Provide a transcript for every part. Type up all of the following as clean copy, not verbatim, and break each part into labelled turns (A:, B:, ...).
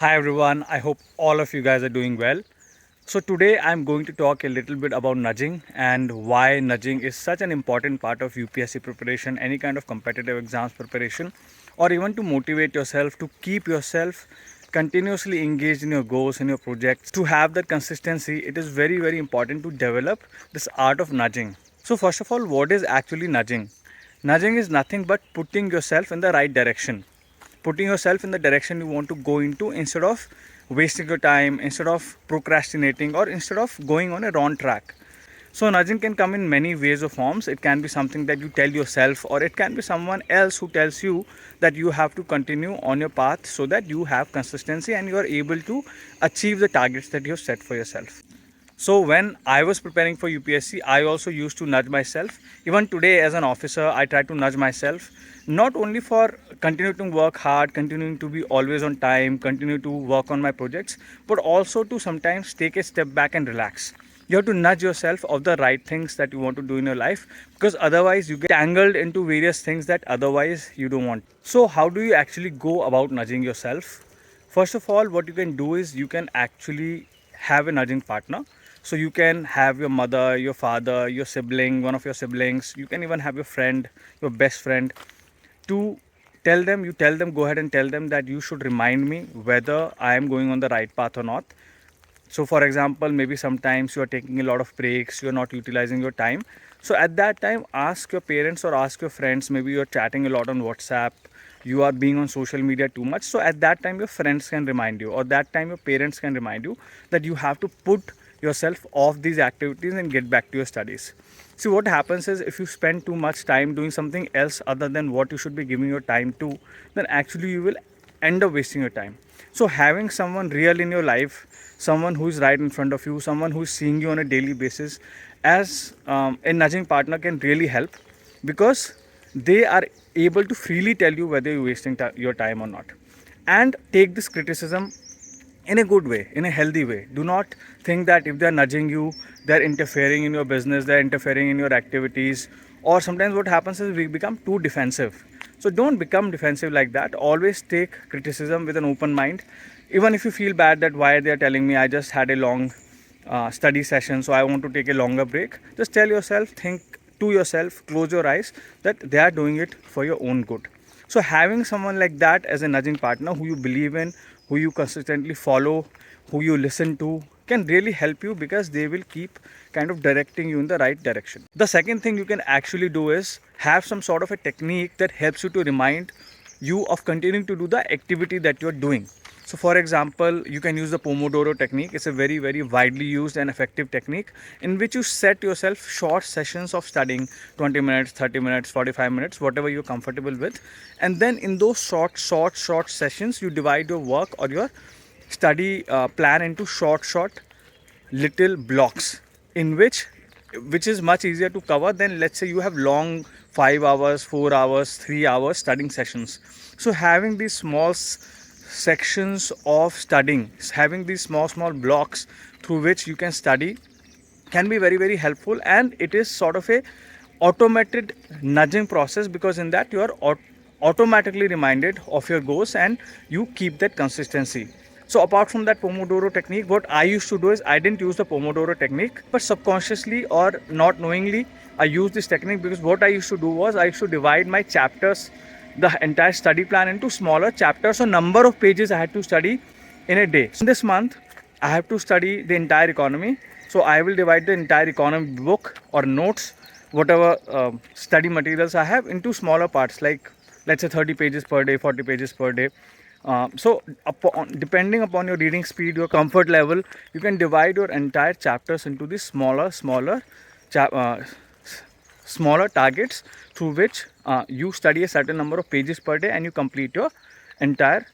A: Hi everyone, I hope all of you guys are doing well. So today I'm going to talk a little bit about nudging and why nudging is such an important part of UPSC preparation, any kind of competitive exams preparation, or even to motivate yourself, to keep yourself continuously engaged in your goals, in your projects. To have that consistency, it is very important to develop this art of nudging. So first of all, what is actually nudging? Nudging is nothing but putting yourself in the right direction, putting yourself in the direction you want to go into, instead of wasting your time, instead of procrastinating, or instead of going on a wrong track. So nudging can come in many ways or forms. It can be something that you tell yourself, or it can be someone else who tells you that you have to continue on your path so that you have consistency and you are able to achieve the targets that you have set for yourself. So when I was preparing for UPSC, I also used to nudge myself. Even today as an officer, I try to nudge myself, not only for continuing to work hard, continuing to be always on time, continue to work on my projects, but also to sometimes take a step back and relax. You have to nudge yourself of the right things that you want to do in your life, because otherwise you get tangled into various things that otherwise you don't want. So how do you actually go about nudging yourself? First of all, what you can do is you can actually have a nudging partner. So you can have your mother, your father, your sibling, one of your siblings. You can even have your friend, your best friend, to tell them, go ahead and tell them that you should remind me whether I am going on the right path or not. So for example, maybe sometimes you are taking a lot of breaks, you are not utilizing your time. So at that time, ask your parents or ask your friends. Maybe you are chatting a lot on WhatsApp, you are being on social media too much. So at that time, your friends can remind you, or that time your parents can remind you that you have to put yourself off these activities and get back to your studies. See, what happens is, if you spend too much time doing something else other than what you should be giving your time to, then actually you will end up wasting your time. So having someone real in your life, someone who is right in front of you, someone who is seeing you on a daily basis as a nudging partner, can really help, because they are able to freely tell you whether you're wasting your time or not. And take this criticism in a good way, in a healthy way. Do not think that if they're nudging you, they're interfering in your business, they're interfering in your activities. Or sometimes what happens is we become too defensive. So don't become defensive like that. Always take criticism with an open mind. Even if you feel bad that why they're telling me, I just had a long study session, so I want to take a longer break, just tell yourself, think to yourself, close your eyes, that they are doing it for your own good. So having someone like that as a nudging partner, who you believe in, who you consistently follow, who you listen to, can really help you, because they will keep kind of directing you in the right direction. The second thing you can actually do is have some sort of a technique that helps you to remind you of continuing to do the activity that you're doing. So for example, you can use the Pomodoro technique. It's a very widely used and effective technique, in which you set yourself short sessions of studying, 20 minutes, 30 minutes, 45 minutes, whatever you're comfortable with. And then in those short sessions, you divide your work or your study plan into short little blocks, in which is much easier to cover than, let's say, you have long 5 hours, 4 hours, 3 hours studying sessions. So having these small sections of studying, having these small blocks through which you can study, can be very helpful. And it is sort of a automated nudging process, because in that you are automatically reminded of your goals and you keep that consistency. So apart from that Pomodoro technique, what I used to do is, I didn't use the Pomodoro technique, but subconsciously or not knowingly, I used this technique, because what I used to do was, I used to divide my chapters, the entire study plan, into smaller chapters. So number of pages I had to study in a day. So this month I have to study the entire economy. So I will divide the entire economy book or notes, whatever study materials I have, into smaller parts, like let's say 30 pages per day, 40 pages per day. Depending upon your reading speed, your comfort level, you can divide your entire chapters into these cha- uh, smaller targets, through which you study a certain number of pages per day and you complete your entire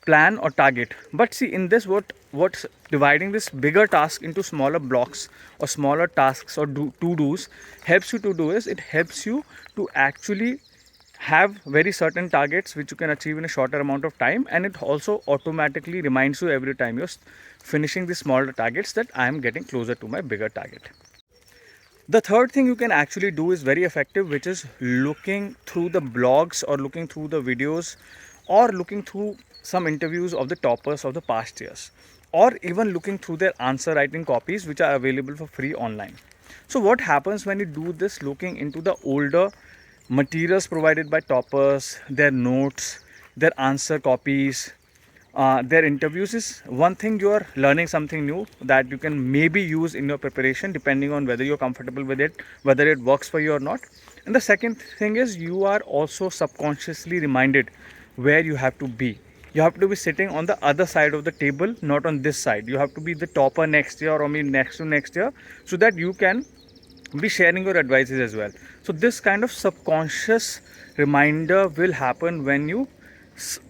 A: plan or target. But see, in this, what's dividing this bigger task into smaller blocks or smaller tasks or to do's helps you to do is, it helps you to actually have very certain targets which you can achieve in a shorter amount of time. And it also automatically reminds you every time you're finishing the smaller targets, that I am getting closer to my bigger target. The third thing you can actually do is very effective, which is looking through the blogs, or looking through the videos, or looking through some interviews of the toppers of the past years, or even looking through their answer writing copies which are available for free online. So what happens when you do this, looking into the older materials provided by toppers, their notes, their answer copies, their interviews, is one thing, you are learning something new that you can maybe use in your preparation depending on whether you're comfortable with it, whether it works for you or not. And the second thing is, you are also subconsciously reminded where you have to be. You have to be sitting on the other side of the table, not on this side. You have to be the topper next year, or maybe next to next year, so that you can be sharing your advices as well. So this kind of subconscious reminder will happen when you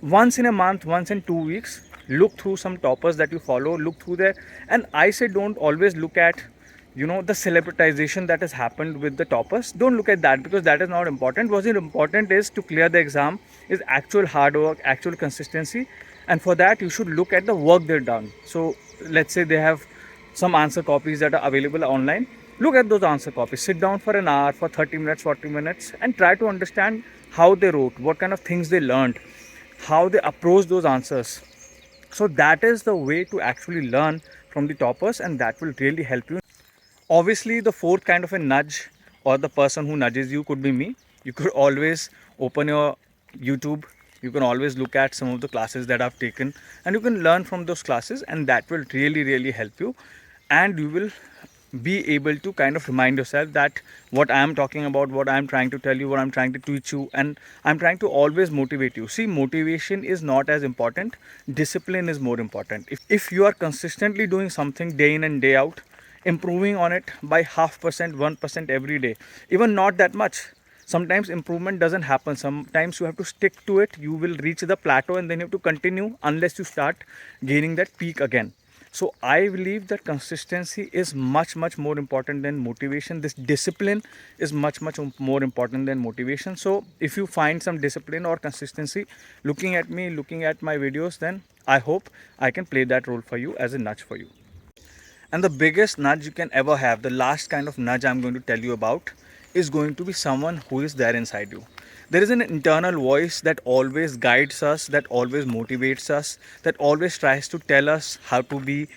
A: once in a month, once in 2 weeks, look through some toppers that you follow, look through there. And I say, don't always look at, the celebritization that has happened with the toppers. Don't look at that, because that is not important. What is important is to clear the exam, is actual hard work, actual consistency. And for that, you should look at the work they've done. So let's say they have some answer copies that are available online. Look at those answer copies, sit down for an hour, for 30 minutes, 40 minutes, and try to understand how they wrote, what kind of things they learned, how they approach those answers. So that is the way to actually learn from the toppers, and that will really help you. Obviously, the fourth kind of a nudge, or the person who nudges you, could be me. You could always open your YouTube, you can always look at some of the classes that I've taken, and you can learn from those classes, and that will really help you. And you will be able to kind of remind yourself that what I am talking about, what I am trying to tell you, what I'm trying to teach you, and I'm trying to always motivate you. See, motivation is not as important, discipline is more important. If you are consistently doing something day in and day out, improving on it by 0.5%, 1% every day, even not that much, sometimes improvement doesn't happen. Sometimes you have to stick to it. You will reach the plateau, and then you have to continue unless you start gaining that peak again. So I believe that consistency is much more important than motivation. This discipline is much more important than motivation. So if you find some discipline or consistency looking at me, looking at my videos, then I hope I can play that role for you as a nudge for you. And the biggest nudge you can ever have, the last kind of nudge I'm going to tell you about, is going to be someone who is there inside you. There is an internal voice that always guides us, that always motivates us, that always tries to tell us how to be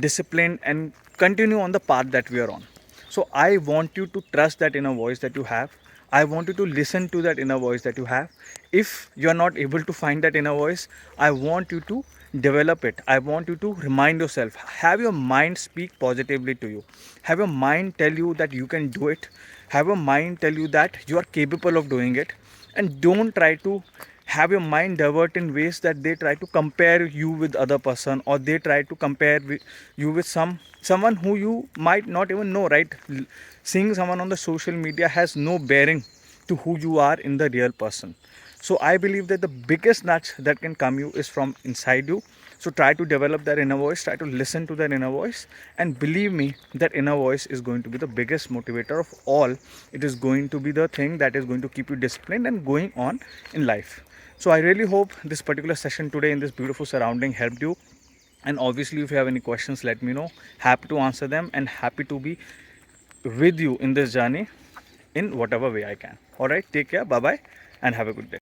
A: disciplined and continue on the path that we are on. So I want you to trust that inner voice that you have. I want you to listen to that inner voice that you have. If you are not able to find that inner voice, I want you to develop it. I want you to remind yourself, have your mind speak positively to you, have your mind tell you that you can do it, have your mind tell you that you are capable of doing it. And don't try to have your mind divert in ways that they try to compare you with other person, or they try to compare you with someone who you might not even know, right? Seeing someone on the social media has no bearing to who you are in the real person. So I believe that the biggest nudge that can come you is from inside you. So try to develop that inner voice, try to listen to that inner voice, and believe me, that inner voice is going to be the biggest motivator of all. It is going to be the thing that is going to keep you disciplined and going on in life. So I really hope this particular session today in this beautiful surrounding helped you. And obviously, if you have any questions, let me know. Happy to answer them, and happy to be with you in this journey in whatever way I can. All right, take care, bye bye, and have a good day.